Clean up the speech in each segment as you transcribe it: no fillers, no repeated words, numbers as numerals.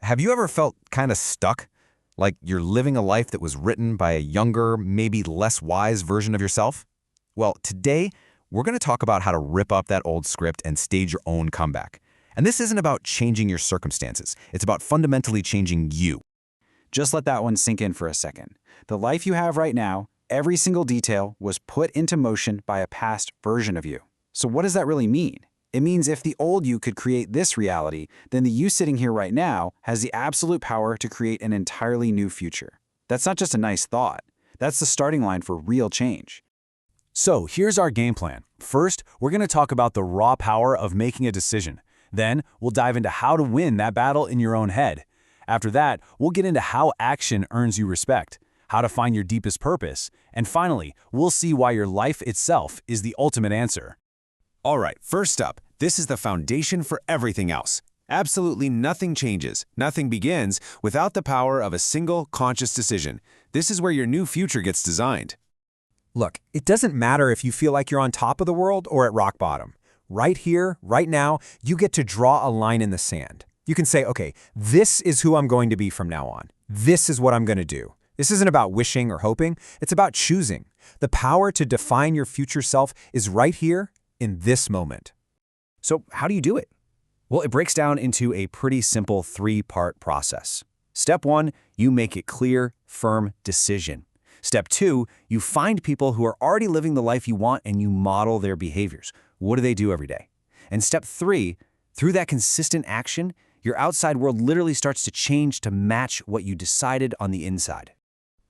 Have you ever felt kind of stuck? Like you're living a life that was written by a younger, maybe less wise version of yourself? Well, today, we're going to talk about how to rip up that old script and stage your own comeback. And this isn't about changing your circumstances. It's about fundamentally changing you. Just let that one sink in for a second. The life you have right now, every single detail was put into motion by a past version of you. So what does that really mean? It means if the old you could create this reality, then the you sitting here right now has the absolute power to create an entirely new future. That's not just a nice thought. That's the starting line for real change. So here's our game plan. First, we're going to talk about the raw power of making a decision. Then, we'll dive into how to win that battle in your own head. After that, we'll get into how action earns you respect, how to find your deepest purpose, and finally, we'll see why your life itself is the ultimate answer. All right, first up, this is the foundation for everything else. Absolutely nothing changes, nothing begins without the power of a single conscious decision. This is where your new future gets designed. Look, it doesn't matter if you feel like you're on top of the world or at rock bottom. Right here, right now, you get to draw a line in the sand. You can say, okay, this is who I'm going to be from now on. This is what I'm going to do. This isn't about wishing or hoping. It's about choosing. The power to define your future self is right here in this moment. So how do you do it? Well, it breaks down into a pretty simple three-part process. Step 1, you make a clear, firm decision. Step 2, you find people who are already living the life you want and you model their behaviors. What do they do every day? And step 3, through that consistent action, your outside world literally starts to change to match what you decided on the inside.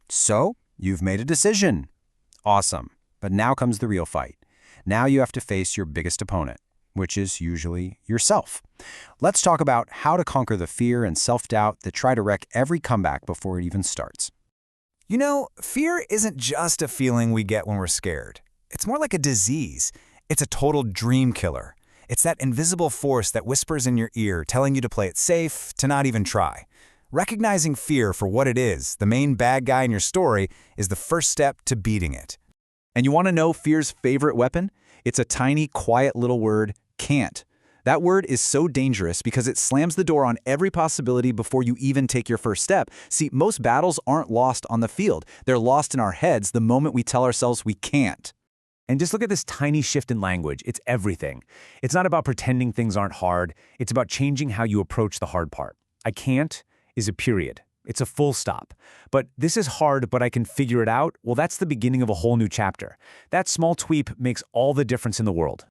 So, you've made a decision. Awesome. But now comes the real fight. Now you have to face your biggest opponent, which is usually yourself. Let's talk about how to conquer the fear and self-doubt that try to wreck every comeback before it even starts. You know, fear isn't just a feeling we get when we're scared. It's more like a disease. It's a total dream killer. It's that invisible force that whispers in your ear, telling you to play it safe, to not even try. Recognizing fear for what it is, the main bad guy in your story, is the first step to beating it. And you want to know fear's favorite weapon? It's a tiny, quiet little word, can't. That word is so dangerous because it slams the door on every possibility before you even take your first step. See, most battles aren't lost on the field. They're lost in our heads the moment we tell ourselves we can't. And just look at this tiny shift in language. It's everything. It's not about pretending things aren't hard. It's about changing how you approach the hard part. I can't is a period. It's a full stop. But this is hard, but I can figure it out. Well, that's the beginning of a whole new chapter. That small tweak makes all the difference in the world.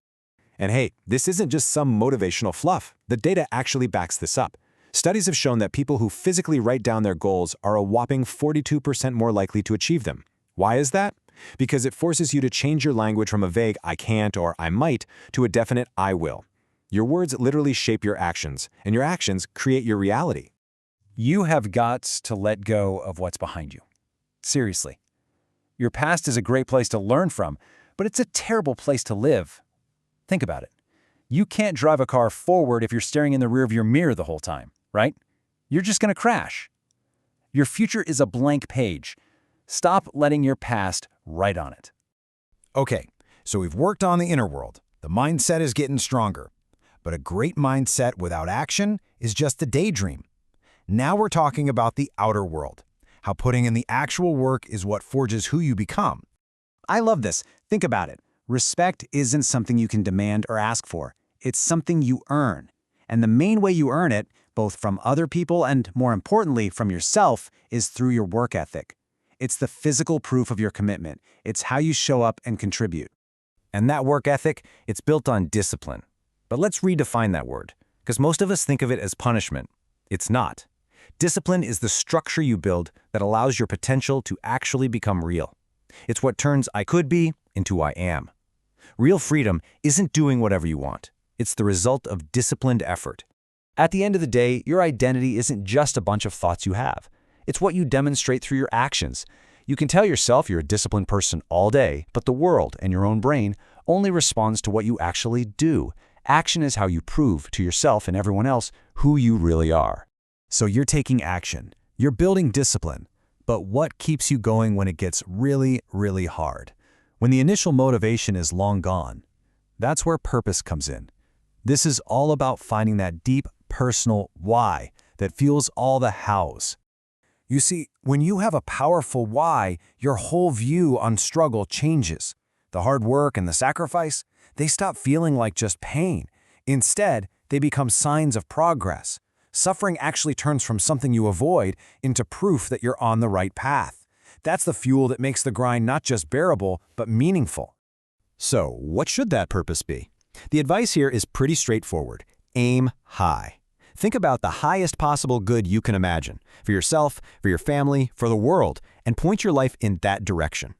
And hey, this isn't just some motivational fluff. The data actually backs this up. Studies have shown that people who physically write down their goals are a whopping 42% more likely to achieve them. Why is that? Because it forces you to change your language from a vague "I can't" or "I might" to a definite "I will." Your words literally shape your actions, and your actions create your reality. You have got to let go of what's behind you. Seriously. Your past is a great place to learn from, but it's a terrible place to live. Think about it. You can't drive a car forward if you're staring in the rearview mirror the whole time, right? You're just going to crash. Your future is a blank page. Stop letting your past write on it. Okay, so we've worked on the inner world. The mindset is getting stronger. But a great mindset without action is just a daydream. Now we're talking about the outer world, how putting in the actual work is what forges who you become. I love this. Think about it. Respect isn't something you can demand or ask for. It's something you earn. And the main way you earn it, both from other people and, more importantly, from yourself, is through your work ethic. It's the physical proof of your commitment. It's how you show up and contribute. And that work ethic, it's built on discipline. But let's redefine that word, because most of us think of it as punishment. It's not. Discipline is the structure you build that allows your potential to actually become real. It's what turns "I could be" into "I am." Real freedom isn't doing whatever you want. It's the result of disciplined effort. At the end of the day, your identity isn't just a bunch of thoughts you have. It's what you demonstrate through your actions. You can tell yourself you're a disciplined person all day, but the world and your own brain only responds to what you actually do. Action is how you prove to yourself and everyone else who you really are. So you're taking action. You're building discipline. But what keeps you going when it gets really, really hard? When the initial motivation is long gone? That's where purpose comes in. This is all about finding that deep, personal why that fuels all the hows. You see, when you have a powerful why, your whole view on struggle changes. The hard work and the sacrifice, they stop feeling like just pain. Instead, they become signs of progress. Suffering actually turns from something you avoid into proof that you're on the right path. That's the fuel that makes the grind not just bearable, but meaningful. So, what should that purpose be? The advice here is pretty straightforward. Aim high. Think about the highest possible good you can imagine, for yourself, for your family, for the world, and point your life in that direction.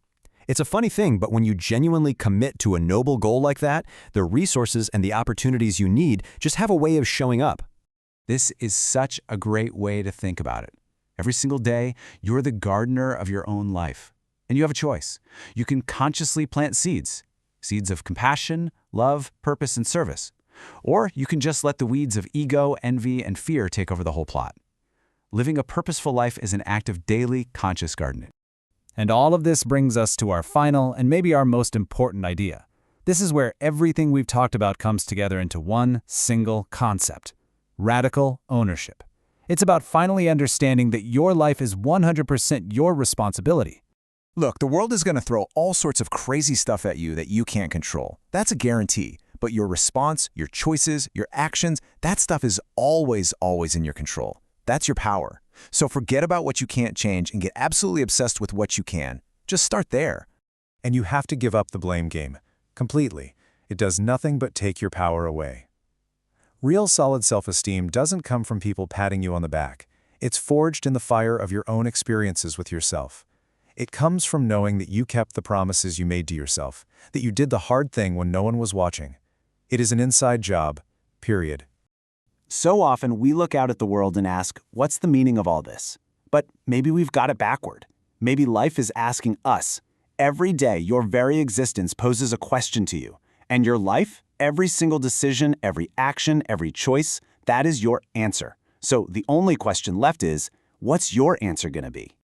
It's a funny thing, but when you genuinely commit to a noble goal like that, the resources and the opportunities you need just have a way of showing up. This is such a great way to think about it. Every single day, you're the gardener of your own life. And you have a choice. You can consciously plant seeds of compassion, love, purpose, and service. Or you can just let the weeds of ego, envy, and fear take over the whole plot. Living a purposeful life is an act of daily, conscious gardening. And all of this brings us to our final and maybe our most important idea. This is where everything we've talked about comes together into one single concept: radical ownership. It's about finally understanding that your life is 100% your responsibility. Look, the world is going to throw all sorts of crazy stuff at you that you can't control. That's a guarantee. But your response, your choices, your actions, that stuff is always in your control. That's your power. So forget about what you can't change and get absolutely obsessed with what you can. Just start there. And you have to give up the blame game. Completely. It does nothing but take your power away. Real solid self-esteem doesn't come from people patting you on the back. It's forged in the fire of your own experiences with yourself. It comes from knowing that you kept the promises you made to yourself, that you did the hard thing when no one was watching. It is an inside job, period. So often we look out at the world and ask, what's the meaning of all this? But maybe we've got it backward. Maybe life is asking us. Every day, your very existence poses a question to you. And your life, every single decision, every action, every choice, that is your answer. So the only question left is, what's your answer going to be?